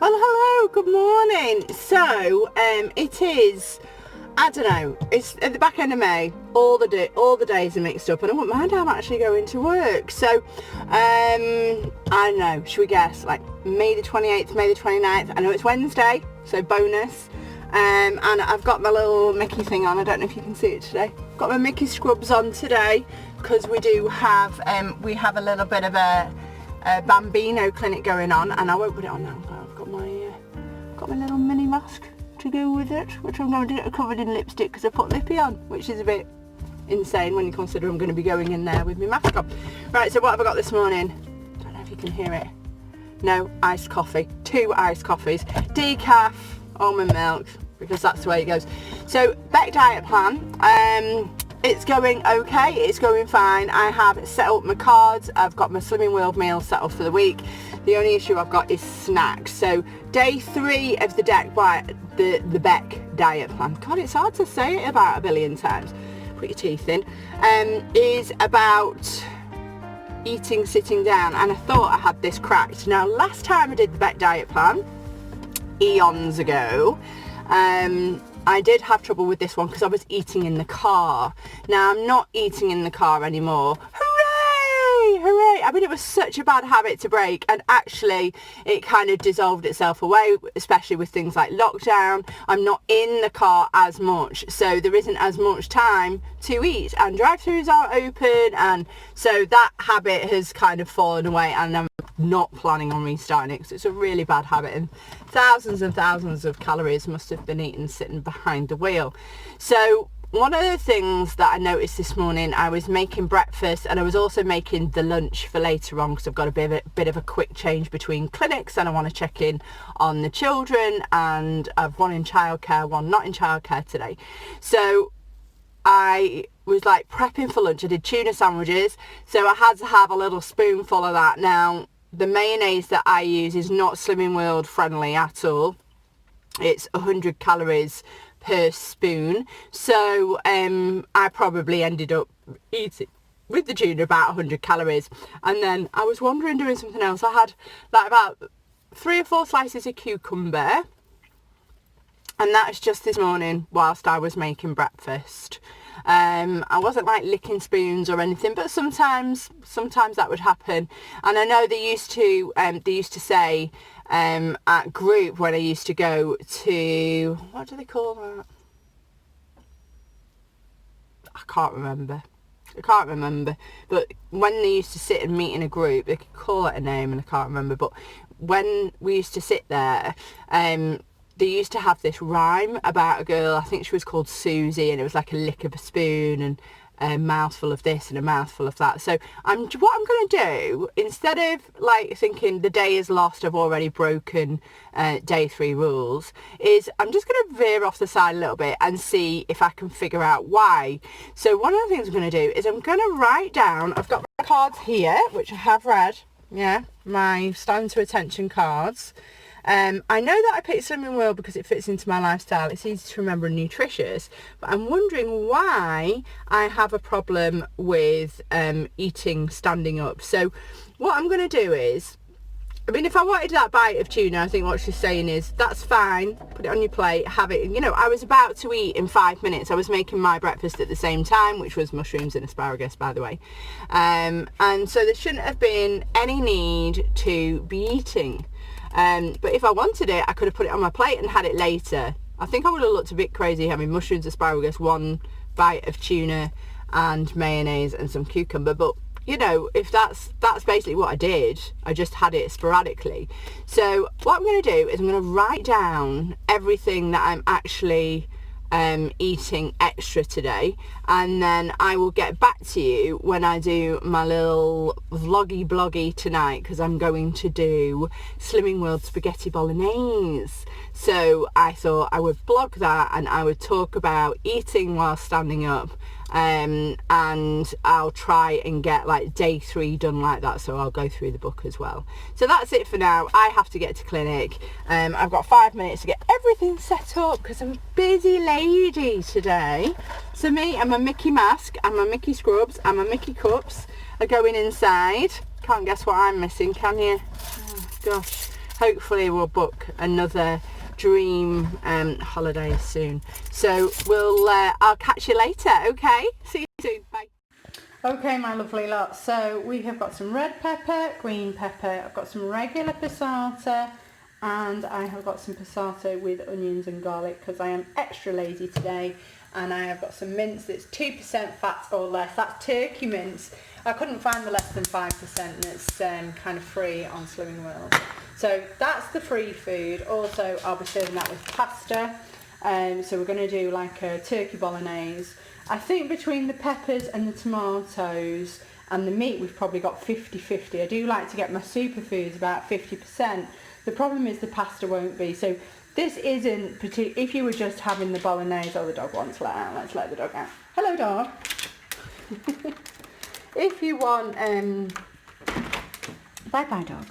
Well, hello, good morning. So, it is, I don't know, it's at the back end of May. All the days are mixed up, and I wouldn't mind how I'm actually going to work. So, I don't know, should we guess, like May the 28th, May the 29th? I know it's Wednesday, so bonus. And I've got my little Mickey thing on. I don't know if you can see it today. Got my Mickey scrubs on today, because we do have, we have a little bit of a Bambino clinic going on, and I won't put it on now. Got my little mini mask to go with it, which I'm going to get covered in lipstick because I put lippy on, which is a bit insane when you consider I'm going to be going in there with my mask on. Right, so what have I got this morning? Don't know if you can hear it. No, iced coffee. 2 iced coffees. Decaf, almond milk, because that's the way it goes. So, Beck diet plan. It's going okay, it's going fine. I have set up my cards, I've got my Slimming World meal set up for the week. The only issue I've got is snacks. So day 3 of the Beck diet plan, God, it's hard to say it about a billion times, put your teeth in, is about eating sitting down, and I thought I had this cracked. Now, last time I did the Beck diet plan, eons ago, I did have trouble with this one because I was eating in the car. Now, I'm not eating in the car anymore. Hooray! Hooray! I mean, it was such a bad habit to break, and actually it kind of dissolved itself away, especially with things like lockdown. I'm not in the car as much, so there isn't as much time to eat, and drive-thrus aren't open, and so that habit has kind of fallen away, and I'm not planning on restarting it because it's a really bad habit, and thousands and thousands of calories must have been eaten sitting behind the wheel. So one of the things that I noticed this morning, I was making breakfast, and I was also making the lunch for later on because I've got a bit of a quick change between clinics, and I want to check in on the children, and I've one in childcare, one not in childcare today. So I was like prepping for lunch. I did tuna sandwiches, so I had to have a little spoonful of that. Now, the mayonnaise that I use is not Slimming World friendly at all. It's 100 calories per spoon, so I probably ended up eating with the tuna about 100 calories. And then I was wondering doing something else. I had like about 3 or 4 slices of cucumber, and that's just this morning whilst I was making breakfast. I wasn't like licking spoons or anything, but sometimes that would happen. And I know they used to say at group, when I used to go to, what do they call that? I can't remember, but when they used to sit and meet in a group, they could call it a name, and I can't remember, but when we used to sit there, they used to have this rhyme about a girl, I think she was called Susie, and it was like a lick of a spoon and a mouthful of this and a mouthful of that. So what I'm going to do, instead of like thinking the day is lost, I've already broken day 3 rules, is I'm just going to veer off the side a little bit and see if I can figure out why. So one of the things I'm going to do is I'm going to write down, I've got my cards here, which I have read, yeah, my stand to attention cards. I know that I picked Slimming World because it fits into my lifestyle. It's easy to remember and nutritious, but I'm wondering why I have a problem with eating standing up. So what I'm going to do is, I mean, if I wanted that bite of tuna, I think what she's saying is, that's fine, put it on your plate, have it. You know, I was about to eat in 5 minutes. I was making my breakfast at the same time, which was mushrooms and asparagus, by the way. And so there shouldn't have been any need to be eating. But if I wanted it, I could have put it on my plate and had it later. I think I would have looked a bit crazy having mushrooms, asparagus, 1 bite of tuna and mayonnaise and some cucumber. But, you know, if that's basically what I did, I just had it sporadically. So what I'm going to do is I'm going to write down everything that I'm actually eating extra today, and then I will get back to you when I do my little vloggy tonight, because I'm going to do Slimming World spaghetti bolognese. So I thought I would blog that, and I would talk about eating while standing up, and I'll try and get like day 3 done like that, so I'll go through the book as well. So that's it for now. I have to get to clinic. I've got 5 minutes to get everything set up because I'm a busy lady today. So me and my Mickey mask and my Mickey scrubs and my Mickey cups are going inside. Can't guess what I'm missing, can you? Oh gosh, hopefully we'll book another dream holiday soon. So I'll catch you later. Okay, see you soon. Bye. Okay, my lovely lot, so we have got some red pepper, green pepper, I've got some regular passata, and I have got some passata with onions and garlic because I am extra lazy today. And I have got some mince that's 2% fat or less. That's turkey mince. I couldn't find the less than 5% and it's kind of free on Slimming World. So that's the free food. Also, I'll be serving that with pasta. So we're going to do like a turkey bolognese. I think between the peppers and the tomatoes and the meat, we've probably got 50-50. I do like to get my superfoods about 50%. The problem is the pasta won't be. So this isn't particular. If you were just having the bolognese, oh, the dog wants to let out. Let's let the dog out. Hello, dog. If you want, bye bye, dog.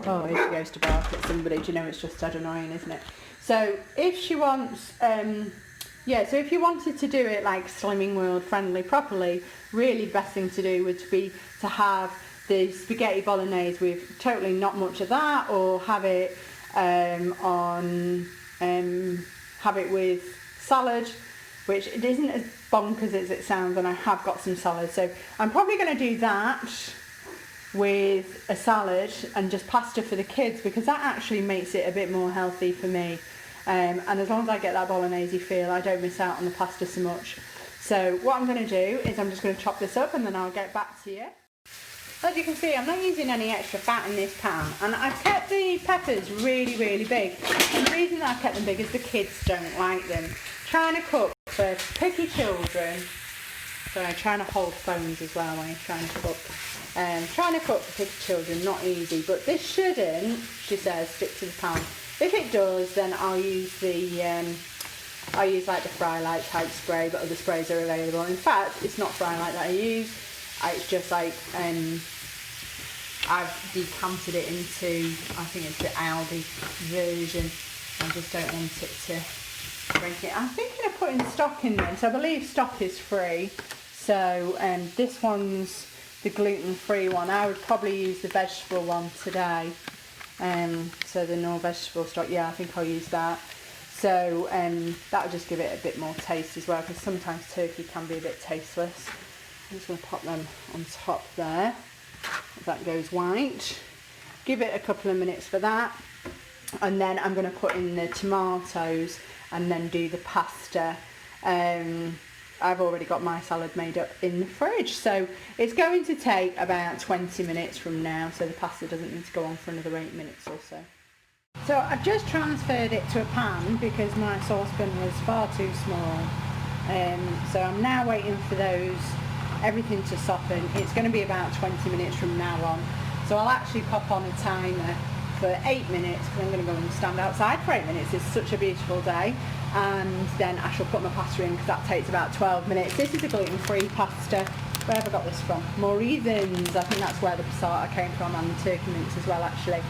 Oh, here she goes to bark at somebody. Do you know, it's just dead annoying, isn't it? So if she wants, yeah. So if you wanted to do it like Slimming World friendly properly, really best thing to do would be to have the spaghetti bolognese with totally not much of that, or have it have it with salad, which it isn't as bonkers as it sounds, and I have got some salad, so I'm probably going to do that with a salad and just pasta for the kids, because that actually makes it a bit more healthy for me, and as long as I get that bolognese feel, I don't miss out on the pasta so much. So what I'm going to do is I'm just going to chop this up and then I'll get back to you. As you can see, I'm not using any extra fat in this pan, and I've kept the peppers really, really big. And the reason that I've kept them big is the kids don't like them. Trying to cook for picky children, sorry, trying to hold phones as well while you're trying to cook. Trying to cook for picky children, not easy, but this shouldn't, she says, stick to the pan. If it does, then I'll use the, I use like the Fry Light type spray, but other sprays are available. In fact, it's not Fry Light that I use. It's just like, I've decanted it into, I think it's the Aldi version. I just don't want it to break it. I'm thinking of putting stock in this. I believe stock is free. So this one's the gluten-free one. I would probably use the vegetable one today. So the no vegetable stock, yeah, I think I'll use that. So that'll just give it a bit more taste as well, because sometimes turkey can be a bit tasteless. I'm just going to pop them on top there. That goes white. Give it a couple of minutes for that, and then I'm going to put in the tomatoes and then do the pasta. I've already got my salad made up in the fridge, so it's going to take about 20 minutes from now, so the pasta doesn't need to go on for another 8 minutes or so. So I've just transferred it to a pan because my saucepan was far too small. So I'm now waiting for everything to soften. It's going to be about 20 minutes from now on. So I'll actually pop on a timer for 8 minutes, because I'm going to go and stand outside for 8 minutes. It's such a beautiful day. And then I shall put my pasta in, because that takes about 12 minutes. This is a gluten-free pasta. Where have I got this from? More Reasons. I think that's where the passata came from, and the turkey mince as well, actually.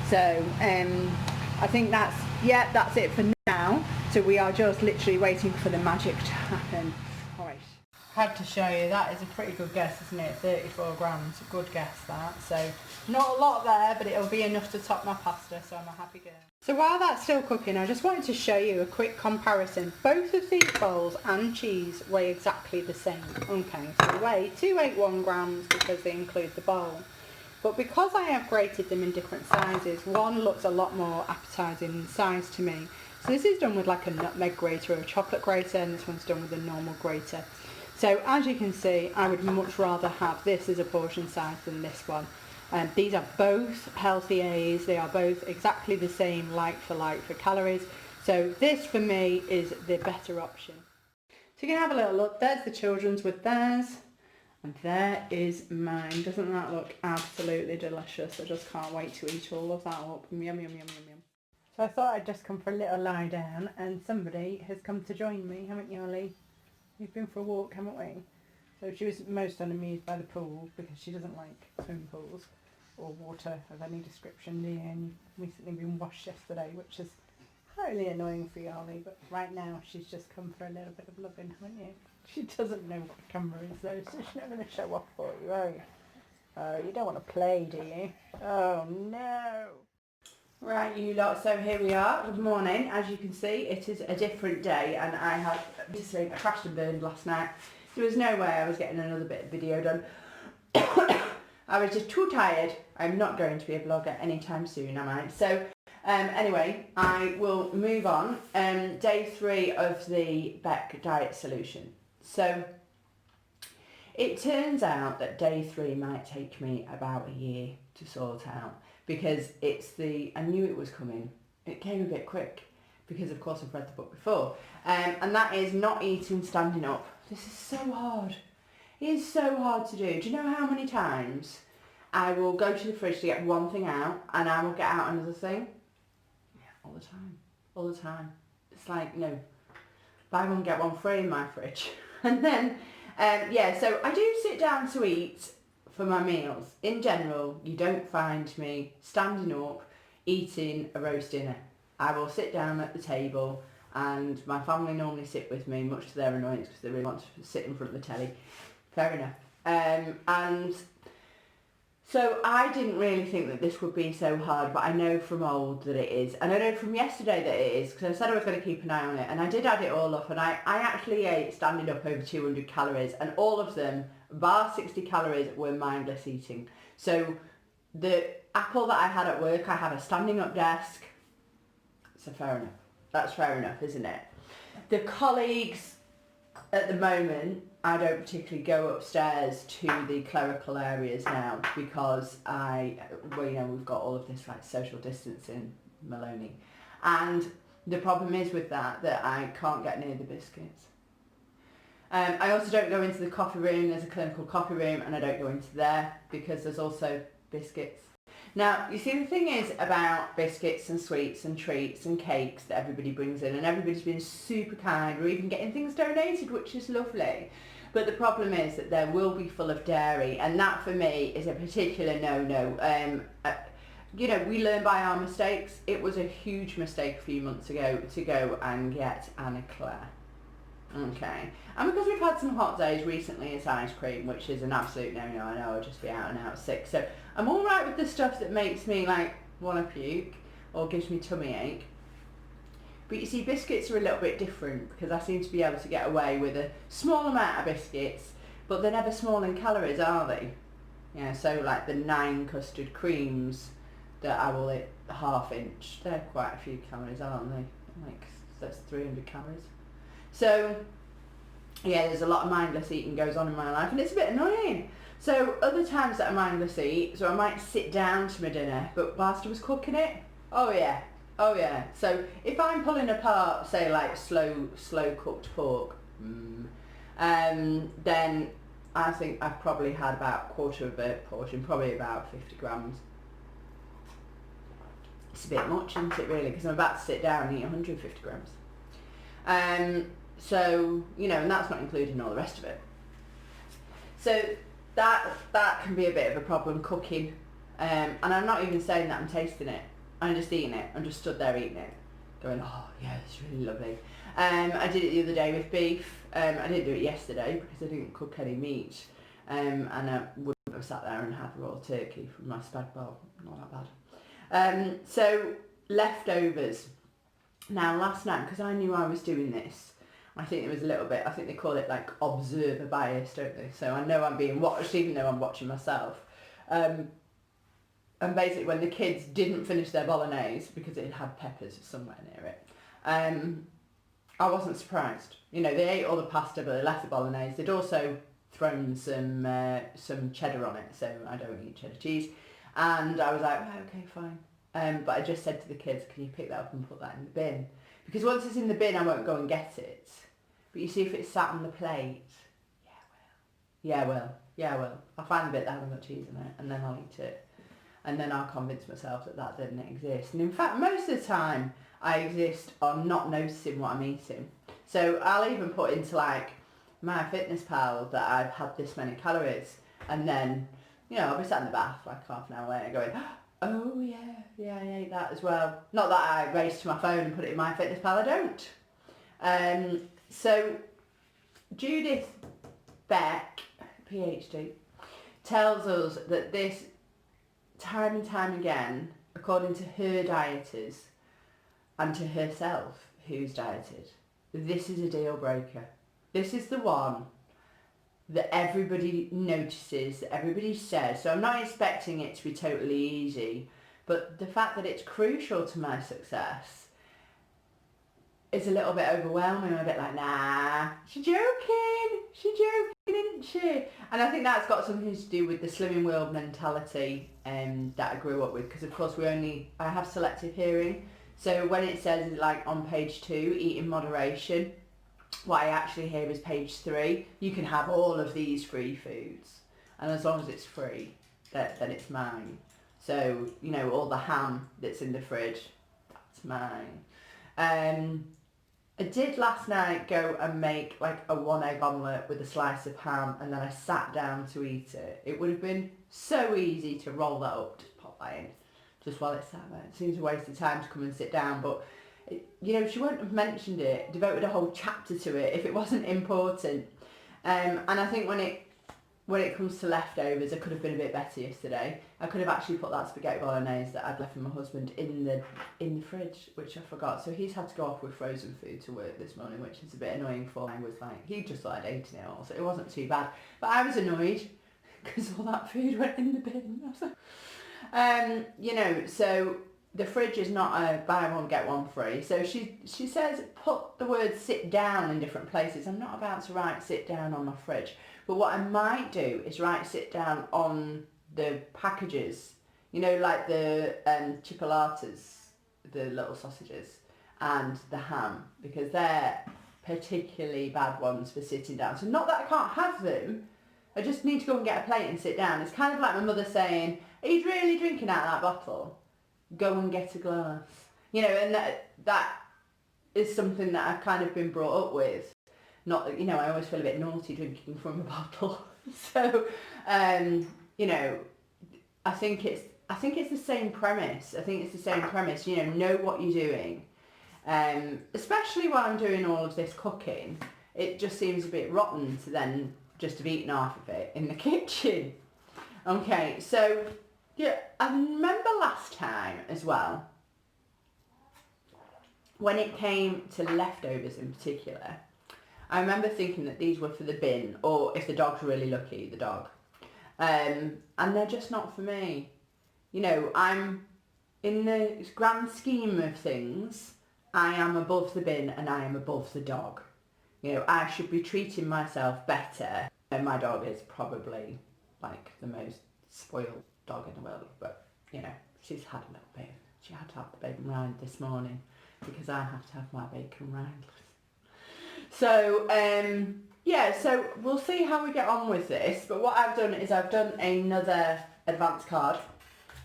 So I think that's it for now. So we are just literally waiting for the magic to happen. All right. Had to show you, that is a pretty good guess, isn't it? 34 grams, a good guess that. So not a lot there, but it'll be enough to top my pasta, so I'm a happy girl. So while that's still cooking, I just wanted to show you a quick comparison. Both of these bowls and cheese weigh exactly the same. Okay, so they weigh 281 grams because they include the bowl. But because I have grated them in different sizes, one looks a lot more appetising in size to me. So this is done with like a nutmeg grater or a chocolate grater, and this one's done with a normal grater. So as you can see, I would much rather have this as a portion size than this one. These are both healthy A's. They are both exactly the same, like for calories. So this for me is the better option. So you can have a little look. There's the children's with theirs, and there is mine. Doesn't that look absolutely delicious? I just can't wait to eat all of that up. Yum, yum, yum, yum, yum. So I thought I'd just come for a little lie down, and somebody has come to join me, haven't you, Ollie? We've been for a walk, haven't we? So she was most unamused by the pool, because she doesn't like swimming pools or water of any description, do you? And you've recently been washed yesterday, which is highly annoying for you, Ollie. But right now she's just come for a little bit of loving, haven't you? She doesn't know what the camera is though, so she's not going to show off for you, are you? Oh, you don't want to play, do you? Oh no! Right, you lot, so here we are. Good morning. As you can see, it is a different day, and I had obviously crashed and burned last night. There was no way I was getting another bit of video done. I was just too tired. I'm not going to be a vlogger anytime soon, am I? So, anyway, I will move on. Day 3 of the Beck diet solution. So, it turns out that day 3 might take me about a year to sort out, because I knew it was coming. It came a bit quick because of course I've read the book before. And that is not eating standing up. This is so hard. It is so hard to do. Do you know how many times I will go to the fridge to get one thing out and I will get out another thing? Yeah, all the time. All the time. It's like, no, buy one get one free in my fridge. And then, yeah, so I do sit down to eat for my meals. In general, you don't find me standing up eating a roast dinner. I will sit down at the table, and my family normally sit with me, much to their annoyance because they really want to sit in front of the telly. Fair enough. And so I didn't really think that this would be so hard, but I know from old that it is. And I know from yesterday that it is, because I said I was going to keep an eye on it, and I did add it all up, and I actually ate standing up over 200 calories, and all of them, bar 60 calories, were mindless eating. So the apple that I had at work, I have a standing up desk, so fair enough. That's fair enough, isn't it? The colleagues, at the moment, I don't particularly go upstairs to the clerical areas now because we've got all of this like social distancing Maloney. And the problem is with that I can't get near the biscuits. I also don't go into the coffee room. There's a clinical coffee room, and I don't go into there because there's also biscuits. Now, you see, the thing is about biscuits and sweets and treats and cakes that everybody brings in, and everybody's been super kind. We're even getting things donated, which is lovely. But the problem is that they will be full of dairy, and that for me is a particular no-no. We learn by our mistakes. It was a huge mistake a few months ago to go and get Anna Claire. Okay, and because we've had some hot days recently, it's ice cream, which is an absolute no-no. I know I'll just be out and out sick. So I'm all right with the stuff that makes me like want to puke or gives me tummy ache. But you see, biscuits are a little bit different because I seem to be able to get away with a small amount of biscuits, but they're never small in calories, are they? Yeah, so like the 9 custard creams that I will eat ½ inch, they're quite a few calories, aren't they? Like, that's 300 calories. So, yeah, there's a lot of mindless eating goes on in my life, and it's a bit annoying. So, other times that I mindless eat, so I might sit down to my dinner, but whilst I was cooking it, oh yeah. So, if I'm pulling apart, say, like slow cooked pork, then I think I've probably had about a quarter of a portion, probably about 50 grams. It's a bit much, isn't it, really? Because I'm about to sit down and eat 150 grams. So, and that's not including all the rest of it. So that can be a bit of a problem cooking. And I'm not even saying that I'm tasting it. I'm just eating it. I'm just stood there eating it. Going, oh yeah, it's really lovely. I did it the other day with beef. I didn't do it yesterday because I didn't cook any meat. And I wouldn't have sat there and had raw turkey from my spag bowl. Not that bad. So, leftovers. Now, last night, because I knew I was doing this, I think it was a little bit, I think they call it like observer bias, don't they? So I know I'm being watched even though I'm watching myself. And basically when the kids didn't finish their bolognese because it had peppers somewhere near it, I wasn't surprised. They ate all the pasta but they left the bolognese. They'd also thrown some cheddar on it, so I don't eat cheddar cheese. And I was like, oh, okay, fine. But I just said to the kids, can you pick that up and put that in the bin? Because once it's in the bin, I won't go and get it. But you see, if it's sat on the plate, yeah, well. I'll find the bit that hasn't got cheese in it, and then I'll eat it. And then I'll convince myself that didn't exist. And in fact, most of the time, I exist on not noticing what I'm eating. So I'll even put into like MyFitnessPal that I've had this many calories. And then, I'll be sat in the bath like half an hour later going, oh yeah, I ate that as well. Not that I race to my phone and put it in MyFitnessPal, I don't. So Judith Beck, PhD, tells us that this time and time again according to her dieters and to herself, who's dieted, this is a deal breaker. This is the one that everybody notices, that everybody says. So I'm not expecting it to be totally easy, but the fact that it's crucial to my success is a little bit overwhelming. I'm a bit like, nah, she's joking, isn't she? And I think that's got something to do with the slimming world mentality that I grew up with, because of course I have selective hearing. So when it says like on page 2, eat in moderation, what I actually hear is page 3, you can have all of these free foods, and as long as it's free, then it's mine. So, you know, all the ham that's in the fridge, that's mine. I did last night go and make like a 1 egg omelette with a slice of ham, and then I sat down to eat it. It would have been so easy to roll that up, just pop that in, just while it's sat there. It seems a waste of time to come and sit down, but you know, she wouldn't have mentioned it, devoted a whole chapter to it if it wasn't important. And I think when it comes to leftovers, I could have been a bit better yesterday. I could have actually put that spaghetti bolognese that I'd left for my husband in the fridge, which I forgot. So he's had to go off with frozen food to work this morning, which is a bit annoying for him. I was like, he just thought I'd eaten it all, so it wasn't too bad. But I was annoyed because all that food went in the bin. I was like, you know, so the fridge is not a buy one get one free. So she says put the word sit down in different places. I'm not about to write sit down on my fridge. But what I might do is write sit down on the packages, you know, like the chipolatas, the little sausages, and the ham, because they're particularly bad ones for sitting down. So not that I can't have them, I just need to go and get a plate and sit down. It's kind of like my mother saying, are you really drinking out of that bottle? Go and get a glass. You know, and that is something that I've kind of been brought up with. Not that, you know, I always feel a bit naughty drinking from a bottle. So, you know, I think it's the same premise. You know what you're doing. Especially while I'm doing all of this cooking, it just seems a bit rotten to then just have eaten half of it in the kitchen. Okay, so yeah, I remember last time as well, when it came to leftovers in particular, I remember thinking that these were for the bin, or if the dog's really lucky, the dog. And they're just not for me. You know, I'm, in the grand scheme of things, I am above the bin and I am above the dog. You know, I should be treating myself better. And my dog is probably like the most spoiled dog in the world, but you know, she's had a little bit. She had to have the bacon rind this morning because I have to have my bacon rind. So yeah, so we'll see how we get on with this. But what I've done is I've done another advance card,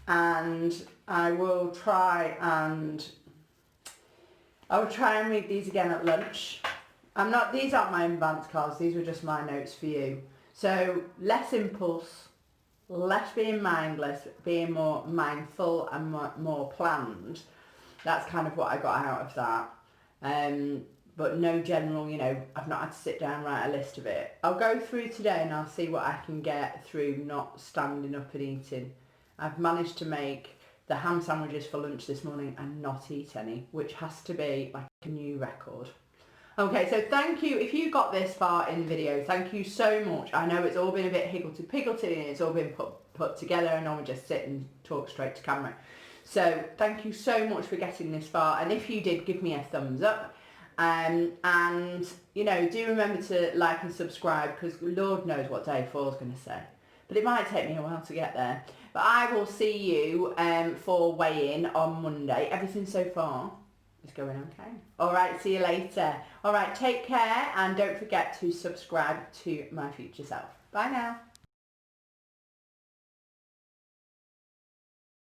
and I will try and read these again at lunch. These aren't my advance cards, these were just my notes for you. So less impulse, less being mindless, being more mindful and more planned. That's kind of what I got out of that. But no general, you know, I've not had to sit down and write a list of it. I'll go through today and I'll see what I can get through not standing up and eating. I've managed to make the ham sandwiches for lunch this morning and not eat any, which has to be like a new record. Okay, so thank you. If you got this far in the video, thank you so much. I know it's all been a bit higgledy-piggledy and it's all been put together, and I would just sit and talk straight to camera. So thank you so much for getting this far, and if you did, give me a thumbs up. And you know, do remember to like and subscribe, because Lord knows what day 4 is going to say, but it might take me a while to get there. But I will see you for weigh-in on Monday. Everything so far is going okay. Alright, see you later. Alright, take care, and don't forget to subscribe to my future self. Bye now.